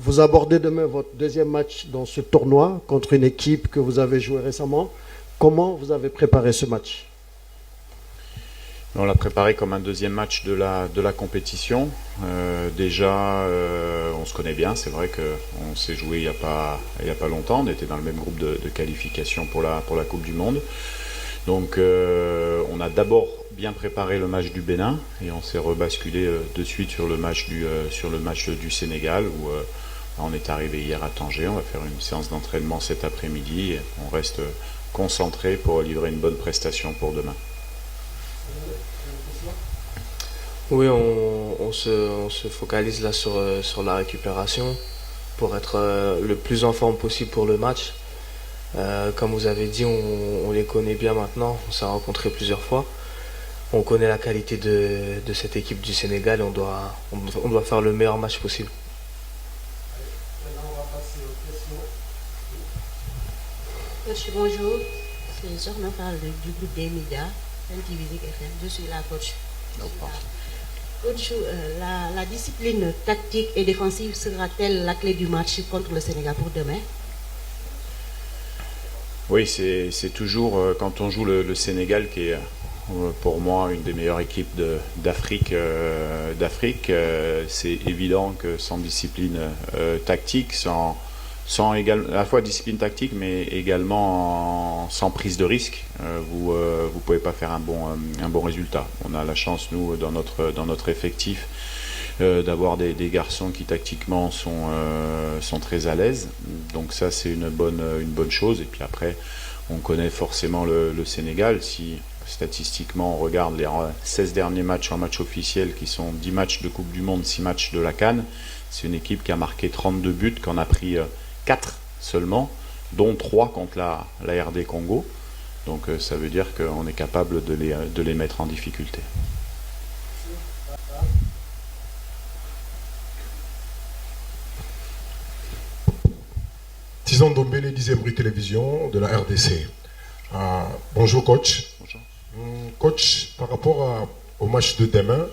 Vous abordez demain votre deuxième match dans ce tournoi contre une équipe que vous avez joué récemment. Comment vous avez préparé ce match? On l'a préparé comme un deuxième match de la compétition. Déjà, on se connaît bien. C'est vrai qu'on s'est joué il y a pas longtemps. On était dans le même groupe de qualification pour la Coupe du Monde. Donc, on a d'abord bien préparé le match du Bénin et on s'est rebasculé de suite sur le match du Sénégal où on est arrivé hier à Tanger. On va faire une séance d'entraînement cet après-midi. Et on reste concentré pour livrer une bonne prestation pour demain. Oui, on se focalise là sur la récupération pour être le plus en forme possible pour le match. Comme vous avez dit, on les connaît bien maintenant, on s'est rencontrés plusieurs fois. On connaît la qualité de cette équipe du Sénégal et on doit faire le meilleur match possible. Maintenant, on va passer aux questions. Coach, bonjour. C'est Sorna Fall du groupe des médias, NTV FM. Je suis la coach. Coach, la discipline tactique et défensive sera-t-elle la clé du match contre le Sénégal pour demain? Oui, c'est toujours, quand on joue le Sénégal, qui est pour moi une des meilleures équipes d'Afrique, c'est évident que sans discipline tactique, sans à la fois discipline tactique, mais également sans prise de risque, vous pouvez pas faire un bon résultat. On a la chance, nous, dans notre effectif, d'avoir des garçons qui tactiquement sont très à l'aise. Donc ça, c'est une bonne chose. Et puis après, on connaît forcément le Sénégal. Si statistiquement on regarde les 16 derniers matchs en match officiel, qui sont 10 matchs de Coupe du Monde, 6 matchs de la CAN, c'est une équipe qui a marqué 32 buts, qui en a pris 4 seulement, dont 3 contre la RD Congo. Donc ça veut dire qu'on est capable de les mettre en difficulté. Tizan Dombele, 10e rue télévision de la RDC. Bonjour coach. Bonjour. Coach, par rapport au match de demain,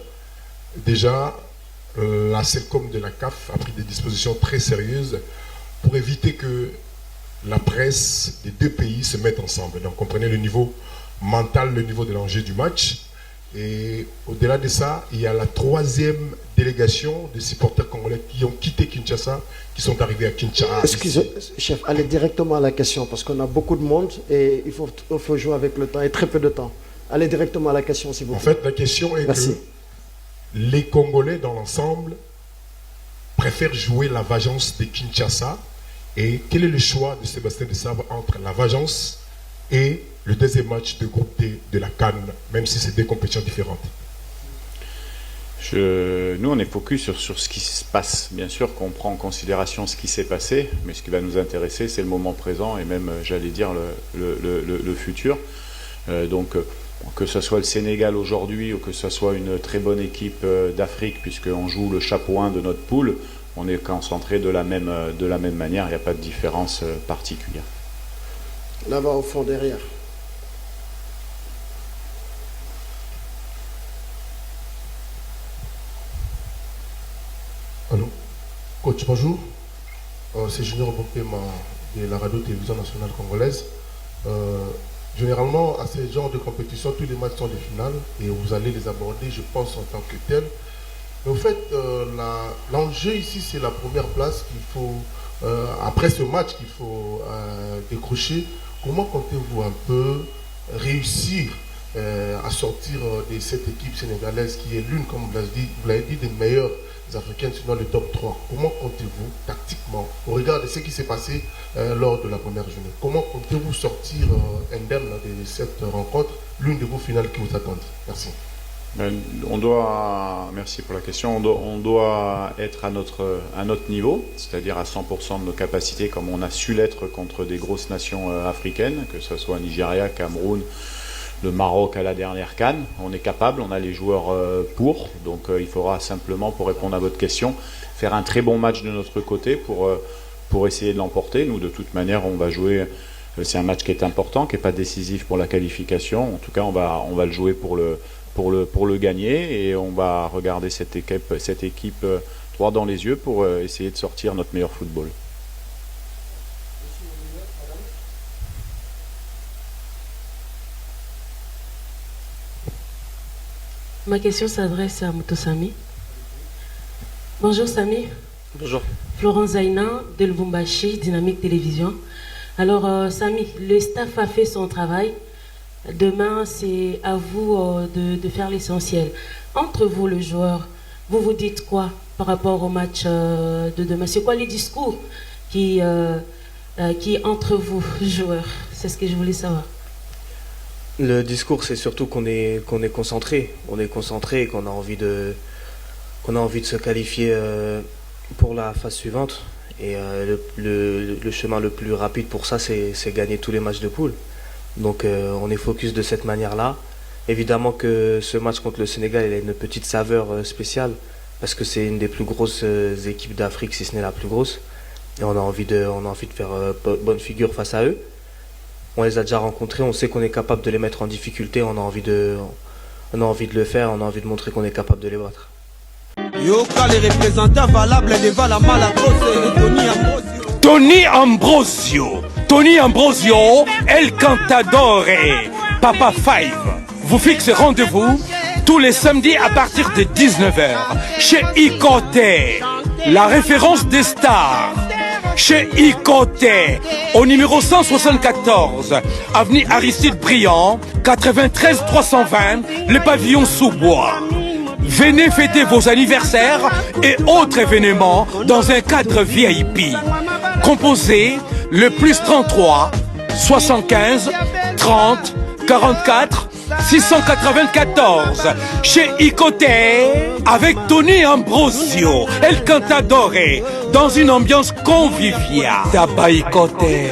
déjà la CELCOM de la CAF a pris des dispositions très sérieuses pour éviter que la presse des deux pays se mette ensemble. Donc comprenez le niveau mental, le niveau de l'enjeu du match. Et au-delà de ça, il y a la 3e délégation de supporters congolais qui ont quitté Kinshasa, qui sont arrivés à Kinshasa. Excusez, chef, allez directement à la question parce qu'on a beaucoup de monde et il faut jouer avec le temps et très peu de temps. Allez directement à la question, s'il vous plaît. En fait, la question est que les Congolais dans l'ensemble préfèrent jouer la vengeance de Kinshasa. Et quel est le choix de Sébastien Desabre entre la vengeance et le deuxième match de groupe D de la CAN, même si c'est deux compétitions différentes? Nous, on est focus sur ce qui se passe. Bien sûr qu'on prend en considération ce qui s'est passé, mais ce qui va nous intéresser, c'est le moment présent et même, j'allais dire, le futur. Donc, que ce soit le Sénégal aujourd'hui ou que ce soit une très bonne équipe d'Afrique, puisqu'on joue le chapeau 1 de notre poule, on est concentré de la même manière, il n'y a pas de différence particulière. Là-bas au fond derrière. Allô, coach, bonjour. C'est Junior Bokema de la radio-télévision nationale congolaise. Généralement, à ce genre de compétition, tous les matchs sont des finales et vous allez les aborder, je pense, en tant que tel. Mais au fait, l'enjeu ici, c'est la première place qu'il faut, après ce match, qu'il faut décrocher. Comment comptez-vous un peu réussir à sortir de cette équipe sénégalaise qui est l'une, comme vous l'avez dit, des meilleures africaines, sinon le top 3. Comment comptez-vous, tactiquement, au regard de ce qui s'est passé lors de la première journée, comment comptez-vous sortir indemne de cette rencontre, l'une de vos finales qui vous attendent? Merci. Merci pour la question, on doit être à notre niveau, c'est-à-dire à 100% de nos capacités, comme on a su l'être contre des grosses nations africaines, que ce soit Nigeria, Cameroun, le Maroc à la dernière CAN. On est capable, on a les joueurs pour, donc il faudra simplement, pour répondre à votre question, faire un très bon match de notre côté pour essayer de l'emporter. Nous, de toute manière, on va jouer, c'est un match qui est important, qui n'est pas décisif pour la qualification. En tout cas, on va le jouer pour le gagner et on va regarder cette équipe droit dans les yeux pour essayer de sortir notre meilleur football. Ma question s'adresse à Mouto Sami. Bonjour Sami. Bonjour. Florence Zaina de Lubumbashi, Dynamique Télévision. Alors Sami, le staff a fait son travail. Demain, c'est à vous de faire l'essentiel. Entre vous, le joueur, vous vous dites quoi par rapport au match de demain? C'est quoi les discours qui entre vous, joueurs? C'est ce que je voulais savoir. Le discours, c'est surtout qu'on est concentré. On est concentré et qu'on a envie de se qualifier pour la phase suivante. Et le chemin le plus rapide pour ça, c'est gagner tous les matchs de poule. Donc on est focus de cette manière-là. Évidemment que ce match contre le Sénégal, il a une petite saveur spéciale parce que c'est une des plus grosses équipes d'Afrique, si ce n'est la plus grosse. Et on a envie de faire bonne figure face à eux. On les a déjà rencontrés, on sait qu'on est capable de les mettre en difficulté, on a envie de le faire, on a envie de montrer qu'on est capable de les battre. Yoka, les représentants valables devant la Malagrosse, Tony Ambrosio. Tony Ambrosio, El Cantadore, Papa Five, vous fixe rendez-vous tous les samedis à partir de 19h chez Ikote, la référence des stars. Chez Ikote, au numéro 174, avenue Aristide Briand, 93 320, le pavillon sous-bois. Venez fêter vos anniversaires et autres événements dans un cadre VIP. Composez le plus 33 75 30 44 694 chez Ikote avec Tony Ambrosio, El Cantadore, dans une ambiance conviviale. Taba Ikote.